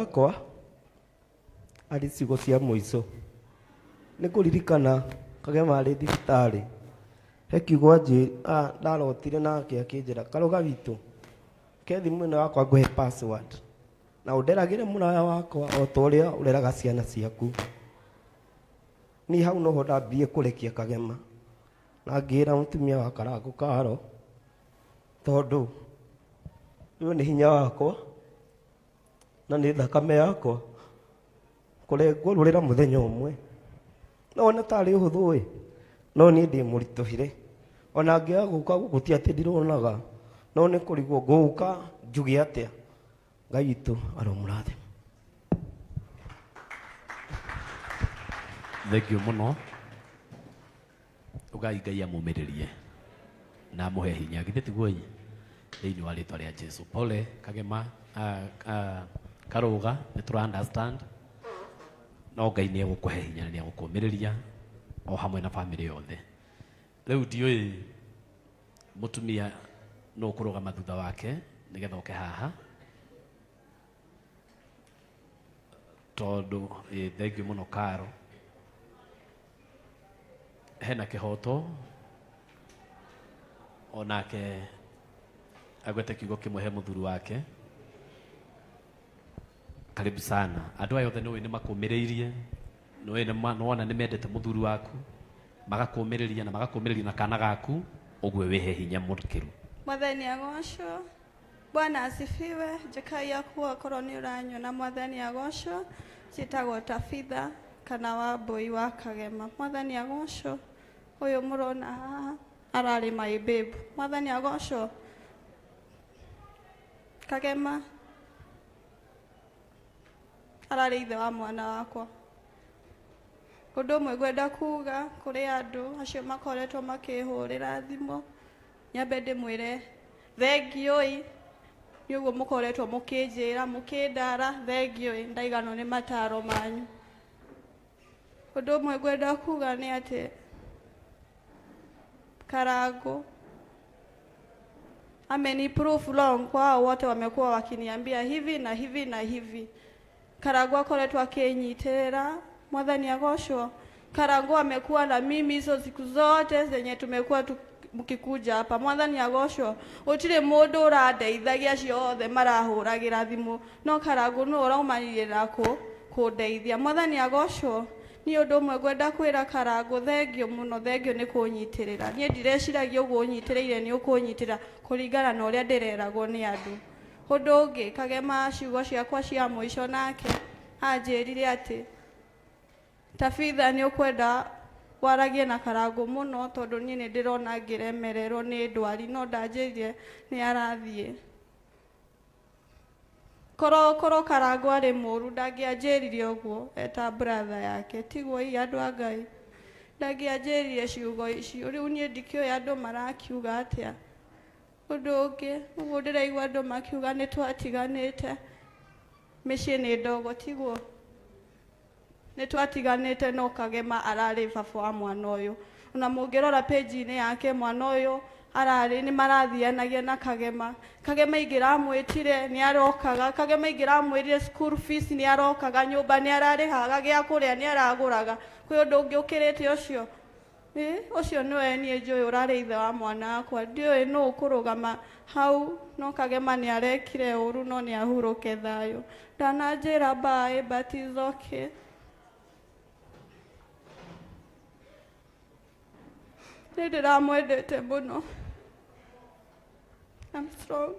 Kwa alicigo cia muico nĩ kũririkana Kagema arĩ thibitarĩ he kiugo ndarotire nake akĩnjĩra Karũga witũ ke thimũ ĩno yakwa ngũhe password na ũnderagĩre mũraya wakwa o ta ũrĩa ũreraga ciana ciaku. Niĩ hau noho ndambire kũrekia Kagema na ngĩra mũtumia wa Karangũ Karo tondũ ũyũ nĩ hinya wakwa na nĩ thakame yakwa kũrengwo rũrĩra mũthenya ũmwe no ona tarĩ ũhũthũ no niĩ ndĩ mũritũhire ona ngĩaga gũka gũkũ ti atĩ ndironaga no nĩ kũrigwo ngũka njuge atĩa. Ngai witũ aromũrathima. Thengiũ mũno ugai Ngai amũmĩrĩrie na amũhe hinya githĩ tiguo thĩinĩ wa rĩtwa rĩa Jesũ. Pole Kagema Karũga nĩ tũra understand no Ngai nĩ egũkũhe hinya na nĩ egũkũmĩrĩria o hamwe na bamĩrĩ yothe. Rĩu ndiũĩ mũtumia no kũrũgama thutha wake nĩgetha oke haha tondũ thengiũ mũno Karo hena kĩhoto onake agwete kiugo kĩmwe he mũthuri wake. Karibu sana. Andũ aya othe nĩ makũmĩrĩirie nĩwona nĩ mendete mũthuri waku magakũmĩrĩria na magakũmĩrĩria na kana gaku ũguo wĩhe hinya mũkĩru. Mwathani agocwo. Bwana asifiwe. Njĩkagia kuo korwo nĩ ũranyona. Mwathani agocwo. Njĩtagwo Tabitha kana Wambũi wa Kagema. Mwathani agocwo. Ũyũ mũrona haha ararĩ my babe. Mwathani agocwo. Kagema ararĩ ithe wa mwana wakwa. Ũndũ ũmwe ngwenda kuga kũrĩ andũ acio makoretwo makĩhũrĩra thimũ, nyambe ndĩmwĩre thengiũi nĩ ũguo mũkoretwo mũkĩnjĩra mũkĩndara. Thengiũi ndaiganwo nĩ mataro manyu. Ũndũ ũmwe ngwenda kuga nĩ atĩ Karangũ ameniproof long kwao wote wamekuwa wakiniambia hivi na hivi na hivi. Karangũ akoretwo akĩnyitĩrĩra. Mwathani agocwo. Karangũ amekuwa na mimi hizo siku zote zenye tumekuwa mkikuja hapa. Mwathani agocwo. Gũtirĩ mũndũ ũrandeithagia acio othe marahũragĩra thimũ no Karangũ nĩ ũraumanĩrĩra kũndeithia. Mwathani agocwo. Niĩ ũndũ ũmwe ngwenda kwĩra Karangũ thengiũ mũno. Thengiũ nĩ kũnyitĩrĩra. Niĩ ndireciragia ũguo ũnyitĩrĩire nĩ ũkũnyitĩrĩra kũringana na ũrĩa ndĩreragwo nĩ andũ. Ũndũ ũngĩ Kagema ciugo ciakwa cia mũico nake anjĩrire atĩ Tabitha nĩ ũkwenda waragie na Karangũ mũno tondũ niĩ nĩ ndĩrona ngĩremererwo nĩ ndwari no ndanjĩrire nĩ arathiĩ. Korwo Karangũ arĩ mũru ndangĩanjĩrire ũguo eta brother yake. Tiguo andũ a Ngai ndangĩanjĩrire ciugo icio. Rĩu niĩ ndikĩũĩ andũ marakiuga atĩa. Ũndũ ũngĩ ũguo ndĩraigua andũ makiuga nĩ twatiganĩte. Mĩciĩ nĩ ndogo tiguo. Nĩ twatiganĩte no Kagema ararĩ baba wa mwana ũyũ. Ona mũngĩrora page-inĩ yake mwana ũyũ ararĩ nĩ marathianagia na Kagema. Kagema ingĩramwĩtire nĩ arokaga. Kagema ingĩramwĩrire school fees nĩ arokaga. Nyũmba nĩ ararĩhaga. Gĩa kũrĩa nĩ aragũraga. Kwĩ ũndũ ũngĩ ũkĩrĩte ũcio. Ũcio nĩwe niĩ njũĩ ũrarĩ ithe wa mwana wakwa. Ndiũĩ nũ ũkũrũgama hau no Kagema nĩ arekire ũru no nĩ ahurũke thayũ. Ndananjĩra bye but it's okay. Nĩ ndĩramwendete mũno. I'm strong.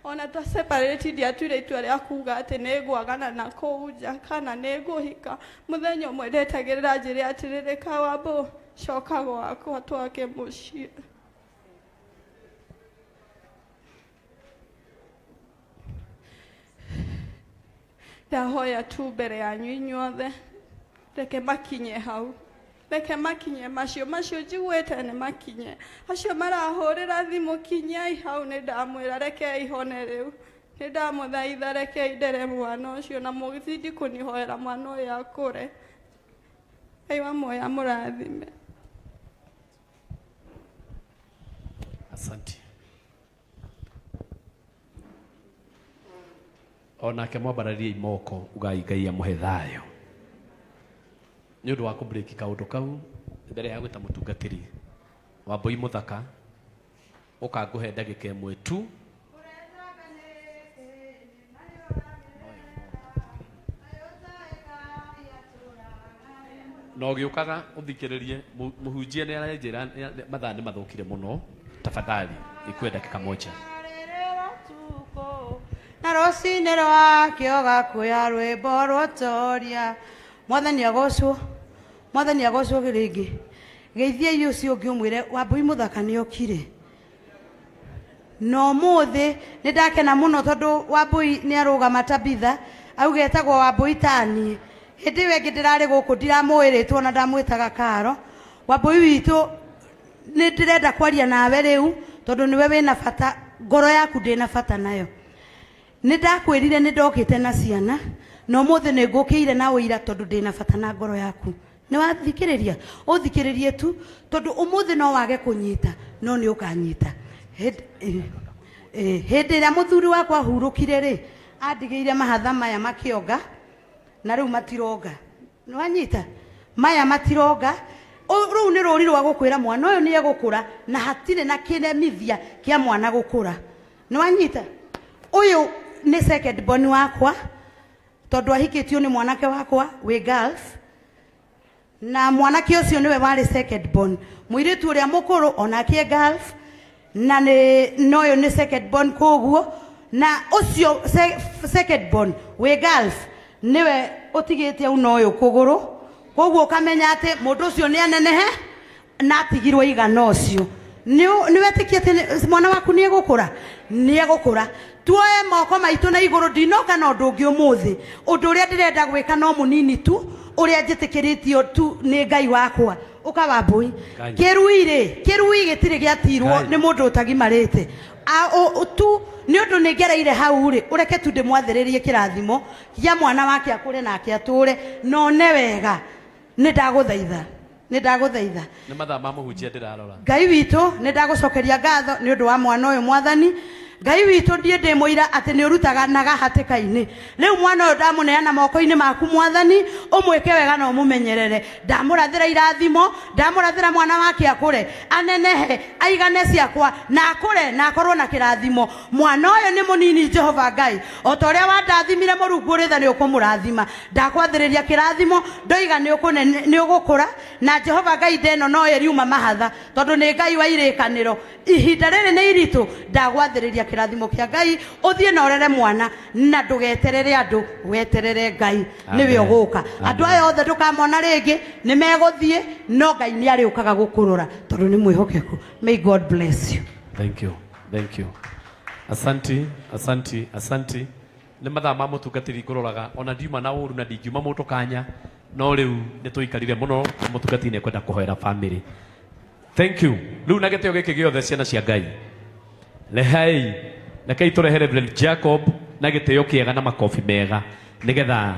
Ona ta separate ndiatuire itua rĩa kuga atĩ nĩ ngwagana na kũu nja kana nĩ ngũhika. Mũthenya ũmwe ndetagĩrĩra njĩre atĩrĩrĩ Kawambũ coka gwakwa twake mũciĩ. Ndahoya tu mbere yanyu inyuothe reke makinye hau. Reke makinye macio njiguĩte nĩ makinye. Acio marahũrĩra thimũ kinyai hau nĩ ndamwĩra rekei hone rĩu. Nĩ ndamũthaitha rekei ndere mwana ũcio na mũgĩcindi kũnihoera mwana ũyũ akũre. Ngai wa muoyo amũrathime. Asante. onake mwambararie imoko ugai Ngai amuhe thayo nĩ ũndũ wa kũbreaki kaũndũ kau mbere ya gwĩta mũtungatĩri Wambui Muthaka ũkangũhe ndagĩka ĩmwe tu na ũgĩũkaga ũthikĩrĩrie mũhunjia nĩ aranjĩra mathaa nĩ mathũkire mũno tafadhali ikuwe dakika moja na rũcinĩ rwakĩo gakwĩya rwĩmbo rũtoria mwathani agocwo rĩngĩ geithia ũcio ũngĩ ũmwĩre Wambui Muthaka nĩ okire no mũthĩ nĩ ndakena mũno tondũ Wambui nĩ arũgama Tabitha auga etagwo Wambui tani hĩndĩ ĩyo ĩngĩ ndĩrarĩ gũkũ ndiramũĩrĩtwo na ndamwĩtaga Karo Wambui witũ nĩ ndĩrenda kwaria nawe rĩu tondũ nĩwe wĩna bata ngoro yaku ndĩna bata nayo nĩ ndakwĩrire nĩ ndokĩte na ciana no mũthĩ nĩ ngũkĩire na ũira tondũ ndĩna bata na ngoro yaku nĩ wathikĩrĩria ũthikĩrĩrie tu tondũ ũmũthĩ no wage kũnyita no nĩ ũkanyita hĩndĩ ĩrĩa mũthuri wakwa hurũkire rĩ andigĩire mahatha maya makĩonga na rĩu matironga nĩ wanyita maya matironga rĩu nĩ rũri rwa gũkwĩra mwana ũyũ nĩ egũkũra na hatirĩ na kĩnemithia kĩa mwana gũkũra nĩ wanyita ũyũ nĩ second born wakwa tondũ ahikĩtio nĩ mwanake wakwa wĩ Gulf na mwanake ũcio nĩwe warĩ second born mũirĩtu ũrĩa mũkũrũ onake Gulf na ũyũ nĩ second born koguo na ũcio second born wĩ Gulf niwe ũtigĩte au no ũyũ kũgũrũ koguo ũkamenya atĩ mũndũ ũcio nĩ anenehe na atigirwo igana ũcio nĩ wetĩkia atĩ mwana waku nĩ egũkũra tuoye moko maitũ na igũrũ ndinoka na ũndũ ũngĩ ũmũthĩ ũndũ ũrĩa ndĩrenda gwĩka no mũnini tu ũrĩa njĩtĩkĩrĩtio tu nĩ Ngai wakwa ũka Wambui kĩrui gĩtirĩ gĩatirwo nĩ mũndũ ũtagimarĩte tu nĩ ũndũ nĩ ngereire hau rĩ ũreke tu ndĩmwathĩrĩrie kĩrathimo gĩa mwana wake akũre nake atũre none wega nĩ ndagũthaitha nĩ mathaa ma mũhunjia ndĩrarora Ngai witũ nĩ ndagũcokeria ngatho nĩ ũndũ wa mwana ũyũ mwathani Ngai witũ ndiĩ ndĩmũira atĩ nĩ ũrutaga na gahatĩka-inĩ rĩu mwana ũyũ ndamũneana moko-inĩ maku mwathani ũmwĩke wega na ũmũmenyerere ndamũrathĩra irathimo ndamũrathĩra mwana wake akũre anenehe aigane ciakwa na akũre na akorwo na kĩrathimo mwana ũyũ nĩ mũnini Jehova Ngai o ta ũrĩa wandathimire Mũrungu ũrĩ tha nĩ ũkũmũrathima ndakwathĩrĩria kĩrathimo ndoiga nĩ ũgũkũra na Jehova Ngai ndeno no ĩriuma mahatha tondũ nĩ Ngai wa irĩkanĩro ihinda rĩrĩ nĩ iritũ ndagwathĩrĩria kĩrathimo kĩa Ngai ũthiĩ na ũrere mwana na ndũgeterere andũ weterere Ngai nĩwe ũgũka andũ aya othe ndũkamona rĩngĩ nĩ megũthiĩ no Ngai nĩ arĩũkaga gũkũrora tondũ nĩ mwĩhokeku may God bless you thank you asanti nĩ mathaa ma mũtungatĩri ngũroraga ona ndiuma na ũru na ndingiuma mũndũ kanya no rĩu nĩ tũikarire mũno mũtungatĩri nĩ kwenda kũhoera family thank you rĩu na gĩtĩo gĩkĩ gĩothe ciana cia Ngai lehai rekei tũrehe Reverend Jacob na gĩtĩo kĩega na makobi mega nĩgetha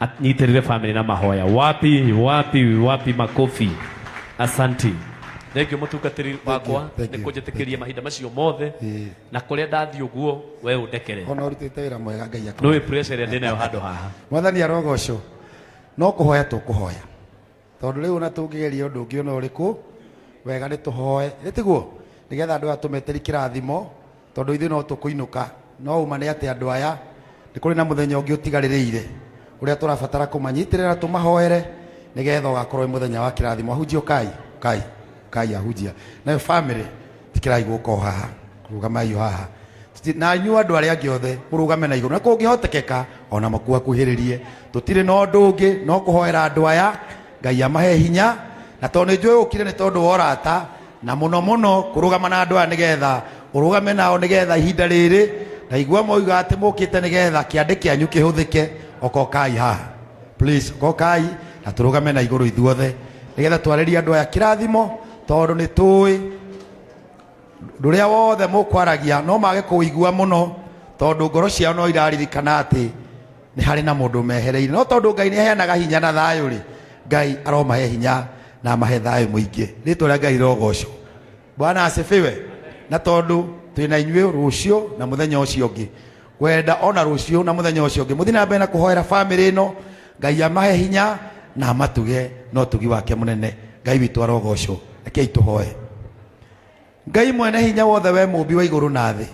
anyitĩrĩre family na mahoya wapi makobi asanti thank you mũtungatĩri wakwa nĩ kũnjĩtĩkĩria mahinda macio mothe na kũrĩa ndathiĩ ũguo we ũndekere ona ũrutĩte wĩra mwega Ngai akũrora no pressure ĩrĩa ndĩ nayo handũ haha mwathani arogocwo no kũhoya tũkũhoya tondũ rĩu ona tũngĩgeria ũndũ ũngĩ ona ũrĩkũ wega nĩ tũhoe nĩtiguo nĩgetha andũ aya tũmeteri kĩrathimo tondũ ithuĩ no tũkũinũka no uma nĩ atĩ andũ aya nĩ kũrĩ na mũthenya ũngĩ ũtigarĩrĩire ũrĩa tũrabatara kũmanyitĩrĩra tũmahoere nĩgetha ũgakorwo mũthenya wa kĩrathimo ahunjia kai ahunjia nayo family tikirai gũka haha rũgamai haha na inyuĩ andũ arĩa angĩ othe mũrũgame na igũrũ na kũngĩhotekeka ona makuwa kuhĩrĩrie tũtirĩ na ũndũ ũngĩ no kũhoera andũ aya Ngai amahe hinya na tondũ nĩ njũĩ ũkire nĩ tondũ wa ũrata na mũno kũrũgama na andũ aya nĩgetha ũrũgame nao nĩgetha ihinda rĩrĩ na igua moiga atĩ mũkĩte nĩgetha kĩande kĩanyu kĩhũthĩke okokai haha please okokai na tũrũgame na igũrũ ithuothe nĩgetha twarĩrie andũ aya kĩrathimo tondũ nĩ tũĩ rũrĩa wothe mũkwaragia no mage kũigua mũno tondũ ngoro ciao no iraririkana atĩ nĩ harĩ na mũndũ mehereire no tondũ Ngai nĩ aheanaga hinya na thayũ rĩ Ngai aromahe hinya na amahe thayũ mũingĩ rĩtwa rĩa Ngai rogocwo Bwana asifiwe na tondũ twĩna inyuĩ rũciũ na mũthenya ũcio ũngĩ kwenda ona rucio na muthenya ucio ungi muthi na mbere na kuhoera family ino Ngai amahe hinya na amatuge no tugi wake munene Ngai witu arogocwo rekei tuhoe Ngai mwene hinya wothe we mumbi wa iguru na thi